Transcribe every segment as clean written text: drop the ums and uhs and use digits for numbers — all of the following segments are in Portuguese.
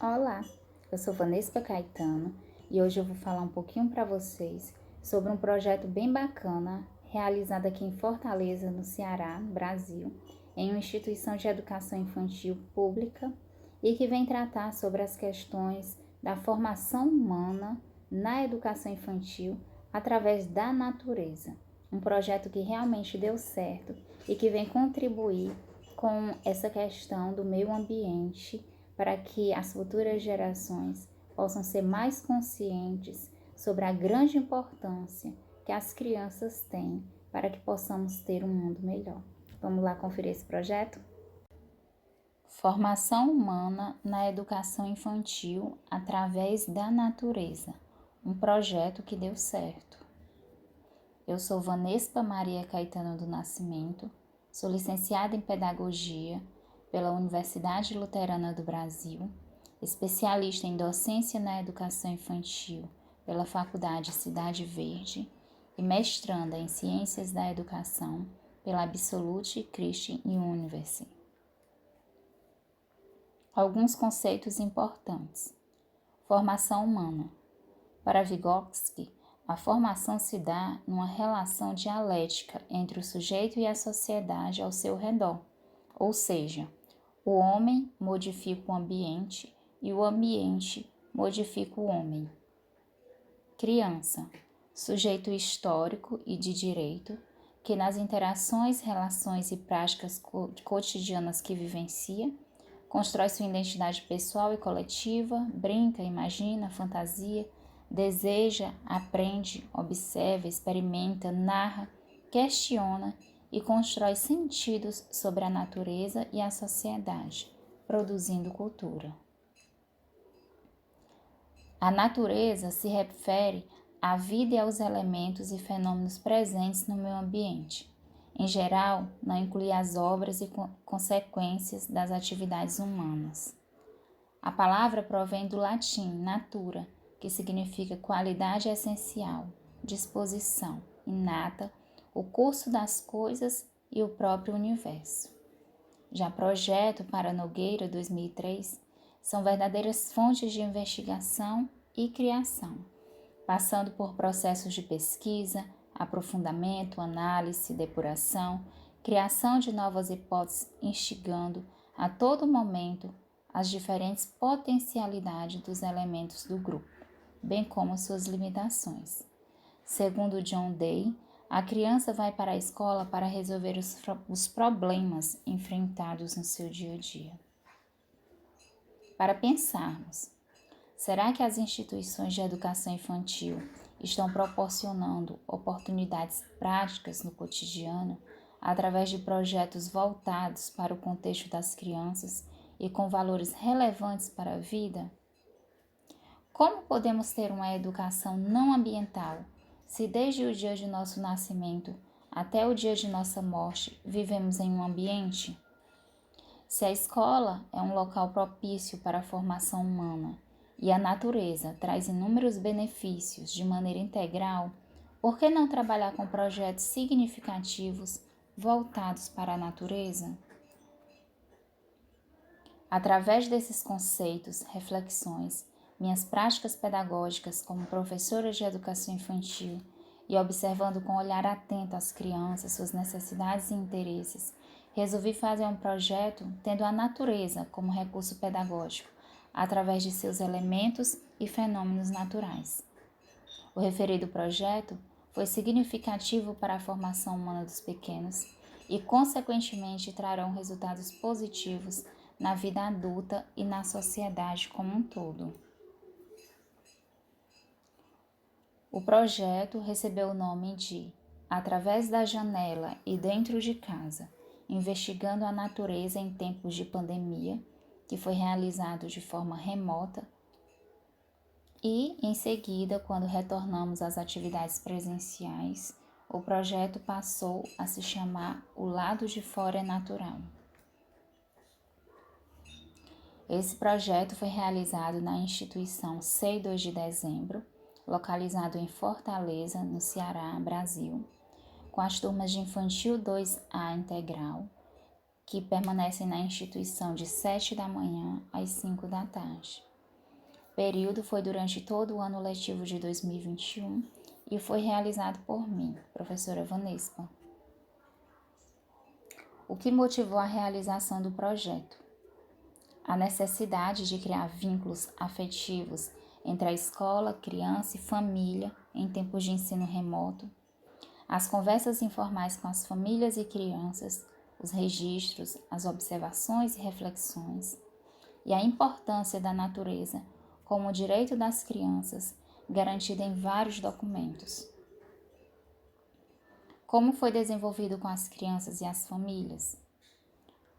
Olá, eu sou Vanessa Caetano e hoje eu vou falar um pouquinho para vocês sobre um projeto bem bacana realizado aqui em Fortaleza, no Ceará, Brasil, em uma instituição de educação infantil pública e que vem tratar sobre as questões da formação humana na educação infantil através da natureza. Um projeto que realmente deu certo e que vem contribuir com essa questão do meio ambiente para que as futuras gerações possam ser mais conscientes sobre a grande importância que as crianças têm para que possamos ter um mundo melhor. Vamos lá conferir esse projeto? Formação humana na educação infantil através da natureza. Um projeto que deu certo. Eu sou Vanessa Maria Caetano do Nascimento, sou licenciada em Pedagogia pela Universidade Luterana do Brasil, especialista em docência na educação infantil pela Faculdade Cidade Verde e mestranda em Ciências da Educação pela Absolute Christian University. Alguns conceitos importantes. Formação humana. Para Vygotsky, a formação se dá numa relação dialética entre o sujeito e a sociedade ao seu redor, ou seja, o homem modifica o ambiente e o ambiente modifica o homem. Criança, sujeito histórico e de direito, que nas interações, relações e práticas cotidianas que vivencia, constrói sua identidade pessoal e coletiva, brinca, imagina, fantasia, deseja, aprende, observa, experimenta, narra, questiona e constrói sentidos sobre a natureza e a sociedade, produzindo cultura. A natureza se refere à vida e aos elementos e fenômenos presentes no meio ambiente. Em geral, não inclui as obras e consequências das atividades humanas. A palavra provém do latim natura, que significa qualidade essencial, disposição, inata, o curso das coisas e o próprio universo. Já Projeto para Nogueira 2003 são verdadeiras fontes de investigação e criação, passando por processos de pesquisa, aprofundamento, análise, depuração, criação de novas hipóteses, instigando a todo momento as diferentes potencialidades dos elementos do grupo, bem como suas limitações. Segundo John Dewey, a criança vai para a escola para resolver os problemas enfrentados no seu dia a dia. Para pensarmos, será que as instituições de educação infantil estão proporcionando oportunidades práticas no cotidiano através de projetos voltados para o contexto das crianças e com valores relevantes para a vida? Como podemos ter uma educação não ambiental se desde o dia de nosso nascimento até o dia de nossa morte vivemos em um ambiente? Se a escola é um local propício para a formação humana e a natureza traz inúmeros benefícios de maneira integral, por que não trabalhar com projetos significativos voltados para a natureza? Através desses conceitos, reflexões, minhas práticas pedagógicas como professora de educação infantil e observando com olhar atento as crianças, suas necessidades e interesses, resolvi fazer um projeto tendo a natureza como recurso pedagógico, através de seus elementos e fenômenos naturais. O referido projeto foi significativo para a formação humana dos pequenos e, consequentemente, trarão resultados positivos na vida adulta e na sociedade como um todo. O projeto recebeu o nome de Através da Janela e Dentro de Casa, investigando a natureza em tempos de pandemia, que foi realizado de forma remota, e, em seguida, quando retornamos às atividades presenciais, o projeto passou a se chamar O Lado de Fora é Natural. Esse projeto foi realizado na instituição CEI 2 de Dezembro, localizado em Fortaleza, no Ceará, Brasil, com as turmas de Infantil 2A Integral, que permanecem na instituição de 7 da manhã às 5 da tarde. O período foi durante todo o ano letivo de 2021 e foi realizado por mim, professora Vanespa. O que motivou a realização do projeto? A necessidade de criar vínculos afetivos entre a escola, criança e família em tempos de ensino remoto, as conversas informais com as famílias e crianças, os registros, as observações e reflexões, e a importância da natureza como direito das crianças, garantido em vários documentos. Como foi desenvolvido com as crianças e as famílias?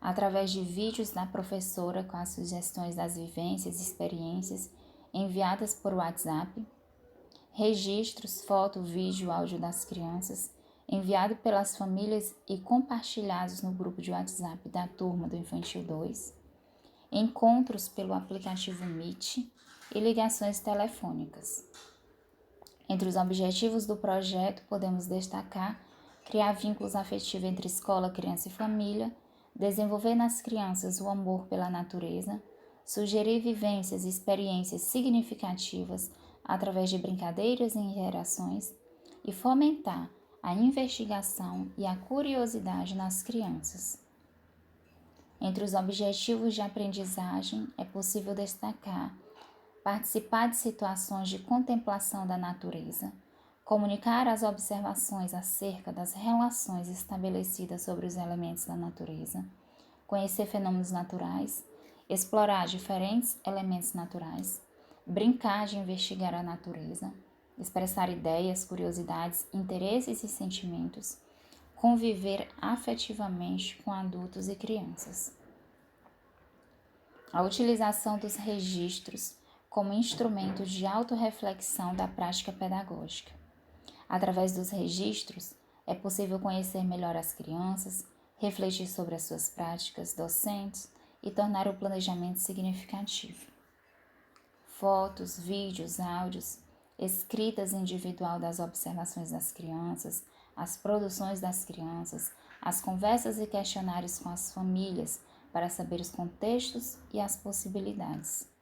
Através de vídeos da professora com as sugestões das vivências e experiências enviadas por WhatsApp, registros, foto, vídeo, áudio das crianças, enviado pelas famílias e compartilhados no grupo de WhatsApp da turma do Infantil 2, encontros pelo aplicativo Meet e ligações telefônicas. Entre os objetivos do projeto, podemos destacar criar vínculos afetivos entre escola, criança e família, desenvolver nas crianças o amor pela natureza, sugerir vivências e experiências significativas através de brincadeiras e interações e fomentar a investigação e a curiosidade nas crianças. Entre os objetivos de aprendizagem, é possível destacar participar de situações de contemplação da natureza, comunicar as observações acerca das relações estabelecidas sobre os elementos da natureza, conhecer fenômenos naturais, explorar diferentes elementos naturais, brincar de investigar a natureza, expressar ideias, curiosidades, interesses e sentimentos, conviver afetivamente com adultos e crianças. A utilização dos registros como instrumento de autorreflexão da prática pedagógica. Através dos registros, é possível conhecer melhor as crianças, refletir sobre as suas práticas docentes e tornar o planejamento significativo. Fotos, vídeos, áudios, escritas individual das observações das crianças, as produções das crianças, as conversas e questionários com as famílias para saber os contextos e as possibilidades.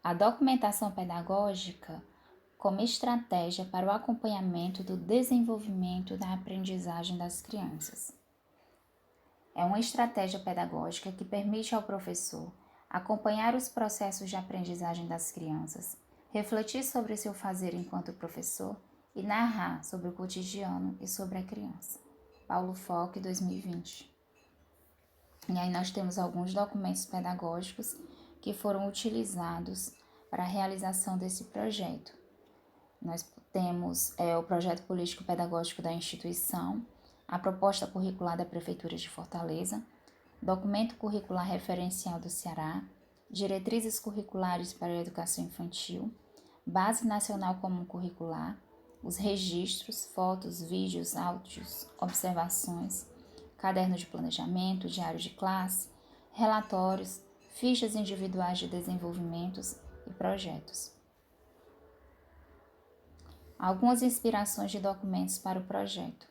A documentação pedagógica como estratégia para o acompanhamento do desenvolvimento da aprendizagem das crianças. É uma estratégia pedagógica que permite ao professor acompanhar os processos de aprendizagem das crianças, refletir sobre seu fazer enquanto professor e narrar sobre o cotidiano e sobre a criança. Paulo Foch, 2020. E aí nós temos alguns documentos pedagógicos que foram utilizados para a realização desse projeto. Nós temos o projeto político-pedagógico da instituição, a proposta curricular da Prefeitura de Fortaleza, documento curricular referencial do Ceará, diretrizes curriculares para a educação infantil, base nacional comum curricular, os registros, fotos, vídeos, áudios, observações, caderno de planejamento, diário de classe, relatórios, fichas individuais de desenvolvimentos e projetos. Algumas inspirações de documentos para o projeto.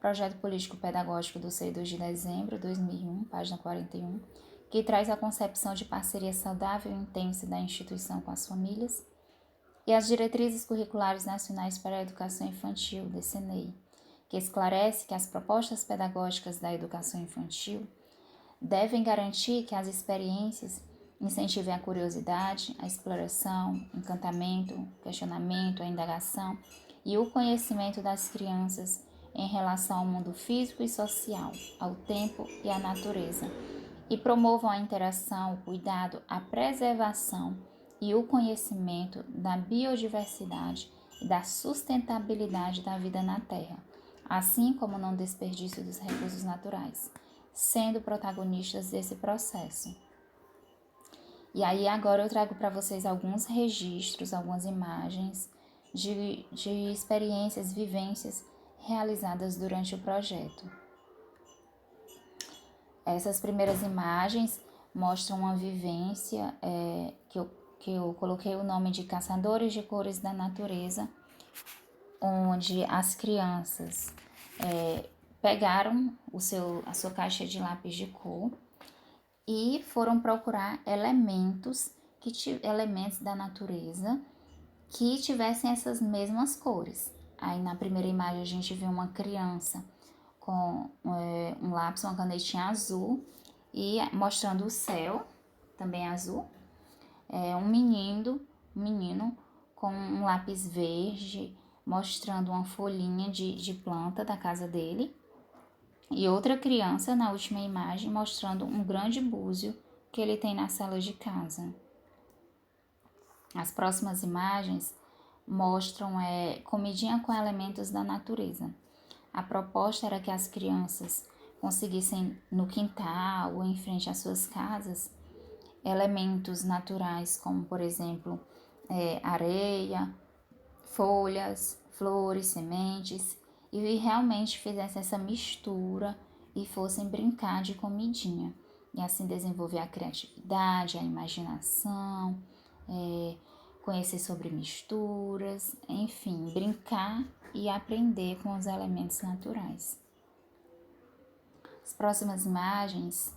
Projeto Político-Pedagógico do CEI2 de dezembro de 2001, página 41, que traz a concepção de parceria saudável e intensa da instituição com as famílias, e as Diretrizes Curriculares Nacionais para a Educação Infantil, DCNEI, que esclarece que as propostas pedagógicas da educação infantil devem garantir que as experiências incentivem a curiosidade, a exploração, encantamento, questionamento, a indagação e o conhecimento das crianças em relação ao mundo físico e social, ao tempo e à natureza, e promovam a interação, o cuidado, a preservação e o conhecimento da biodiversidade e da sustentabilidade da vida na Terra, assim como não desperdício dos recursos naturais, sendo protagonistas desse processo. E aí agora eu trago para vocês alguns registros, algumas imagens de experiências, vivências realizadas durante o projeto. Essas primeiras imagens mostram uma vivência que eu coloquei o nome de Caçadores de Cores da Natureza, onde as crianças pegaram a sua caixa de lápis de cor e foram procurar elementos elementos da natureza que tivessem essas mesmas cores. Aí na primeira imagem a gente vê uma criança com um lápis, uma canetinha azul e mostrando o céu, também azul. Um menino com um lápis verde, mostrando uma folhinha de planta da casa dele. E outra criança na última imagem mostrando um grande búzio que ele tem na sala de casa. As próximas imagens mostram comidinha com elementos da natureza. A proposta era que as crianças conseguissem no quintal ou em frente às suas casas elementos naturais, como por exemplo areia, folhas, flores, sementes, e realmente fizessem essa mistura e fossem brincar de comidinha. E assim desenvolver a criatividade, a imaginação, conhecer sobre misturas, enfim, brincar e aprender com os elementos naturais. As próximas imagens,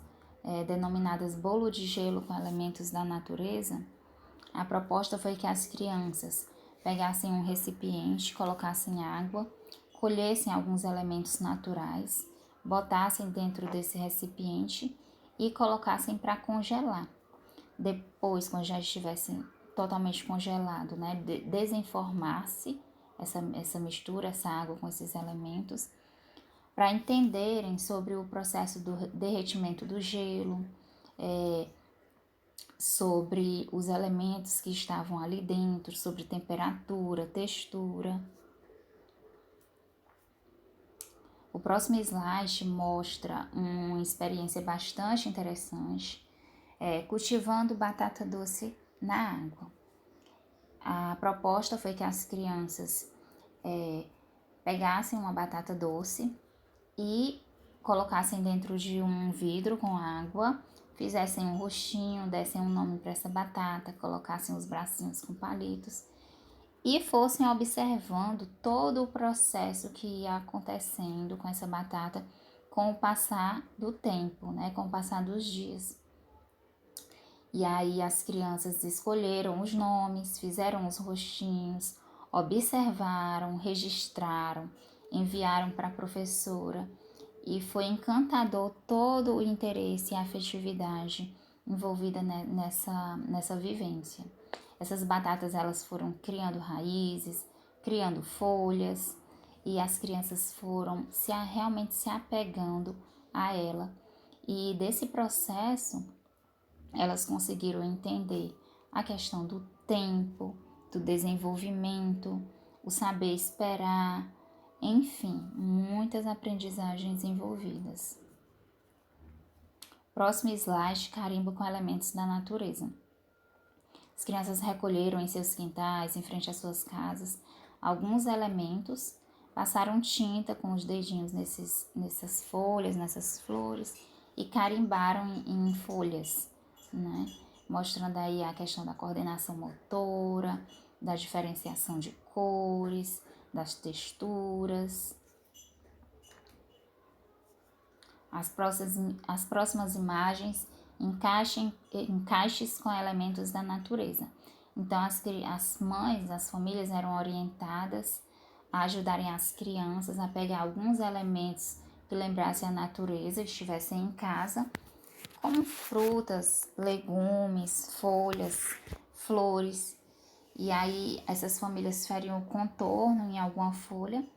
denominadas bolo de gelo com elementos da natureza, a proposta foi que as crianças pegassem um recipiente, colocassem água, colhessem alguns elementos naturais, botassem dentro desse recipiente e colocassem para congelar. Depois, quando já estivesse totalmente congelado, né, desenformar-se essa mistura, essa água com esses elementos, para entenderem sobre o processo do derretimento do gelo, sobre os elementos que estavam ali dentro, sobre temperatura, textura. O próximo slide mostra uma experiência bastante interessante, cultivando batata doce na água. A proposta foi que as crianças pegassem uma batata doce e colocassem dentro de um vidro com água, fizessem um rostinho, dessem um nome para essa batata, colocassem os bracinhos com palitos e fossem observando todo o processo que ia acontecendo com essa batata com o passar do tempo, né? Com o passar dos dias. E aí as crianças escolheram os nomes, fizeram os rostinhos, observaram, registraram, enviaram para a professora. E foi encantador todo o interesse e a afetividade envolvida nessa vivência. Essas batatas elas foram criando raízes, criando folhas, e as crianças foram realmente se apegando a ela. E desse processo, elas conseguiram entender a questão do tempo, do desenvolvimento, o saber esperar, enfim, muitas aprendizagens envolvidas. Próximo slide, carimbo com elementos da natureza. As crianças recolheram em seus quintais, em frente às suas casas, alguns elementos, passaram tinta com os dedinhos nessas folhas, nessas flores e carimbaram em folhas, né? Mostrando aí a questão da coordenação motora, da diferenciação de cores, das texturas. As próximas imagens encaixes com elementos da natureza. Então, as mães, as famílias eram orientadas a ajudarem as crianças a pegar alguns elementos que lembrassem a natureza, que estivessem em casa, como frutas, legumes, folhas, flores. E aí, essas famílias fariam o contorno em alguma folha,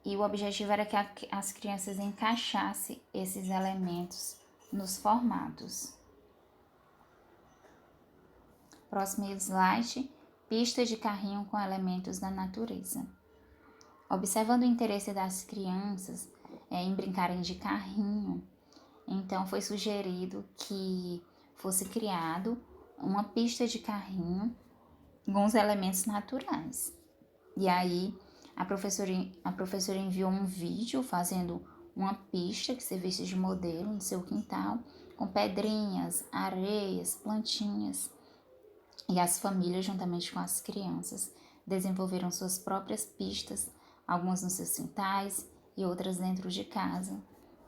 e o objetivo era que as crianças encaixassem esses elementos nos formatos. Próximo slide, pista de carrinho com elementos da natureza. Observando o interesse das crianças em brincarem de carrinho, então foi sugerido que fosse criado uma pista de carrinho com os elementos naturais. E aí a professora enviou um vídeo fazendo uma pista que servisse de modelo no seu quintal, com pedrinhas, areias, plantinhas. E as famílias, juntamente com as crianças, desenvolveram suas próprias pistas, algumas nos seus quintais e outras dentro de casa,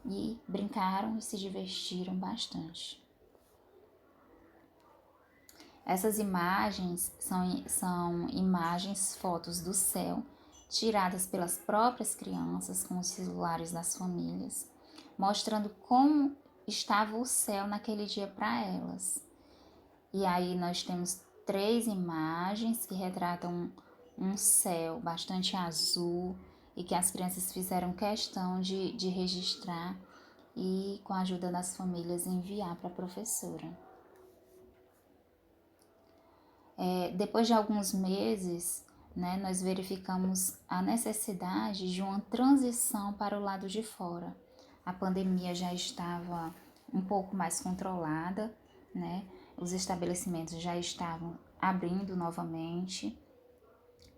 e brincaram e se divertiram bastante. Essas imagens são imagens, fotos do céu, tiradas pelas próprias crianças com os celulares das famílias, mostrando como estava o céu naquele dia para elas. E aí nós temos 3 imagens que retratam um céu bastante azul e que as crianças fizeram questão de registrar e, com a ajuda das famílias, enviar para a professora. Depois de alguns meses, né, nós verificamos a necessidade de uma transição para o lado de fora. A pandemia já estava um pouco mais controlada, né? Os estabelecimentos já estavam abrindo novamente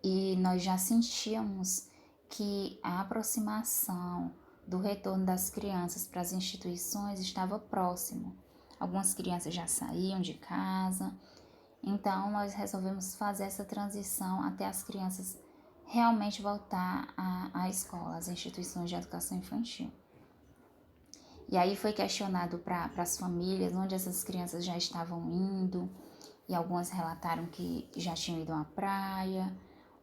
e nós já sentíamos que a aproximação do retorno das crianças para as instituições estava próximo. Algumas crianças já saíam de casa, então nós resolvemos fazer essa transição até as crianças realmente voltar à escola, às instituições de educação infantil. E aí foi questionado para as famílias onde essas crianças já estavam indo, e algumas relataram que já tinham ido à praia.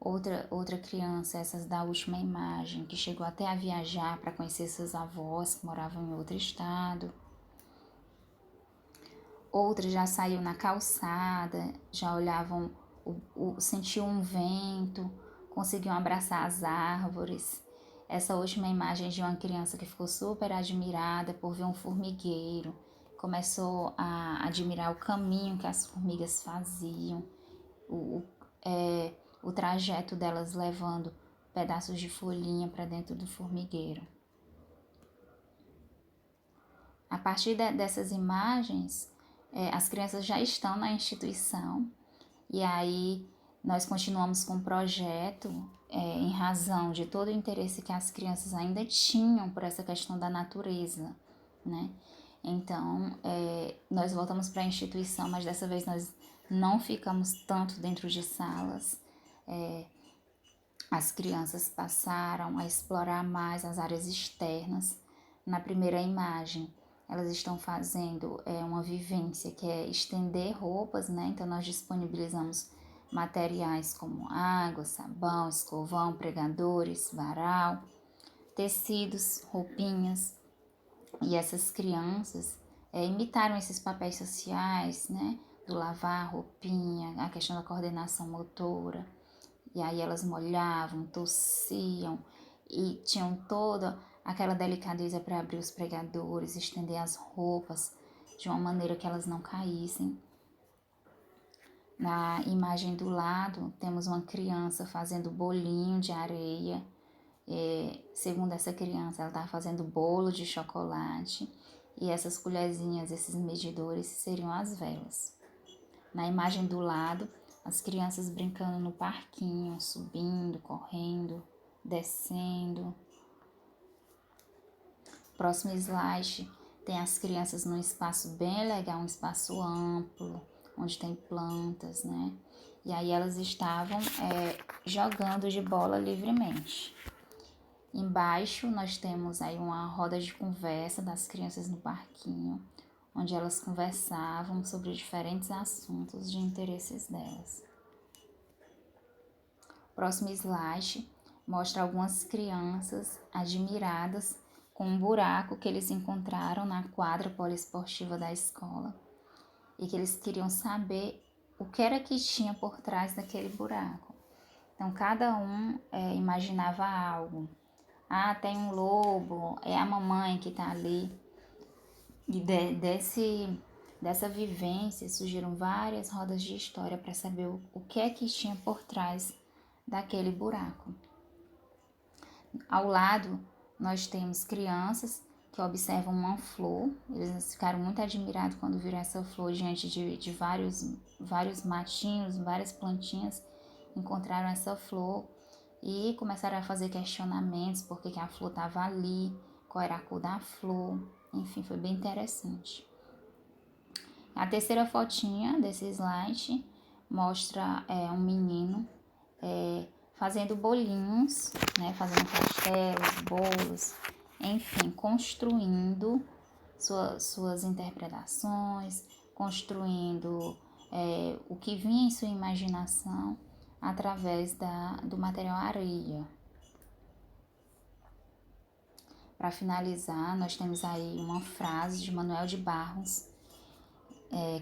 Outra criança, essas da última imagem, que chegou até a viajar para conhecer seus avós que moravam em outro estado. Outras já saíam na calçada, já olhavam, sentiam um vento, conseguiam abraçar as árvores. Essa última imagem de uma criança que ficou super admirada por ver um formigueiro, começou a admirar o caminho que as formigas faziam, o trajeto delas levando pedaços de folhinha para dentro do formigueiro. A partir dessas imagens, as crianças já estão na instituição e aí nós continuamos com o projeto em razão de todo o interesse que as crianças ainda tinham por essa questão da natureza, né? Então, nós voltamos para a instituição, mas dessa vez nós não ficamos tanto dentro de salas. As crianças passaram a explorar mais as áreas externas. Na primeira imagem, elas estão fazendo uma vivência que é estender roupas, né? Então nós disponibilizamos materiais como água, sabão, escovão, pregadores, varal, tecidos, roupinhas. E essas crianças imitaram esses papéis sociais, né? Do lavar a roupinha, a questão da coordenação motora. E aí elas molhavam, tossiam e tinham toda aquela delicadeza para abrir os pregadores, estender as roupas de uma maneira que elas não caíssem. Na imagem do lado, temos uma criança fazendo bolinho de areia. Segundo essa criança, ela estava fazendo bolo de chocolate e essas colherzinhas, esses medidores, seriam as velas. Na imagem do lado, as crianças brincando no parquinho, subindo, correndo, descendo. Próximo slide, tem as crianças num espaço bem legal, um espaço amplo, onde tem plantas, né? E aí elas estavam jogando de bola livremente. Embaixo nós temos aí uma roda de conversa das crianças no parquinho, onde elas conversavam sobre diferentes assuntos de interesses delas. Próximo slide mostra algumas crianças admiradas com um buraco que eles encontraram na quadra poliesportiva da escola e que eles queriam saber o que era que tinha por trás daquele buraco. Então cada um imaginava algo. Tem um lobo, é a mamãe que está ali. E dessa vivência surgiram várias rodas de história para saber o que é que tinha por trás daquele buraco. Ao lado, nós temos crianças que observam uma flor. Eles ficaram muito admirados quando viram essa flor diante de vários matinhos, várias plantinhas. Encontraram essa flor e começaram a fazer questionamentos, por que a flor estava ali, qual era a cor da flor. Enfim, foi bem interessante. A terceira fotinha desse slide mostra um menino fazendo bolinhos, né, fazendo pastelos, bolos, enfim, construindo suas interpretações, construindo o que vinha em sua imaginação através do material areia. Para finalizar, nós temos aí uma frase de Manuel de Barros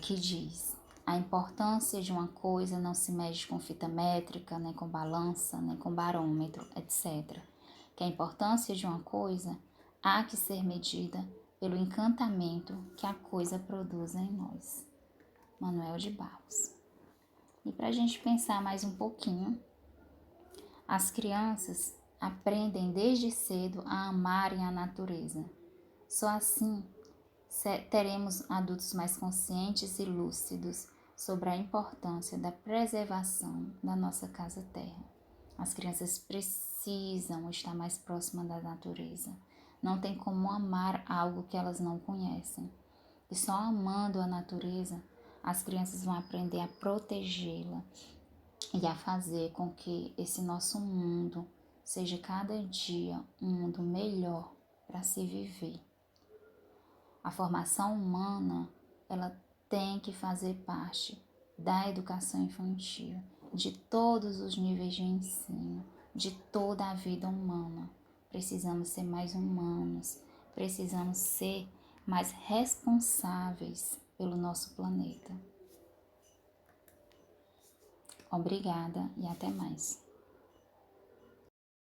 que diz: a importância de uma coisa não se mede com fita métrica, nem com balança, nem com barômetro, etc. Que a importância de uma coisa há que ser medida pelo encantamento que a coisa produz em nós. Manuel de Barros. E para a gente pensar mais um pouquinho, as crianças aprendem desde cedo a amarem a natureza. Só assim teremos adultos mais conscientes e lúcidos sobre a importância da preservação da nossa casa terra. As crianças precisam estar mais próximas da natureza. Não tem como amar algo que elas não conhecem. E só amando a natureza, as crianças vão aprender a protegê-la e a fazer com que esse nosso mundo seja cada dia um mundo melhor para se viver. A formação humana, ela tem que fazer parte da educação infantil, de todos os níveis de ensino, de toda a vida humana. Precisamos ser mais humanos, precisamos ser mais responsáveis pelo nosso planeta. Obrigada e até mais.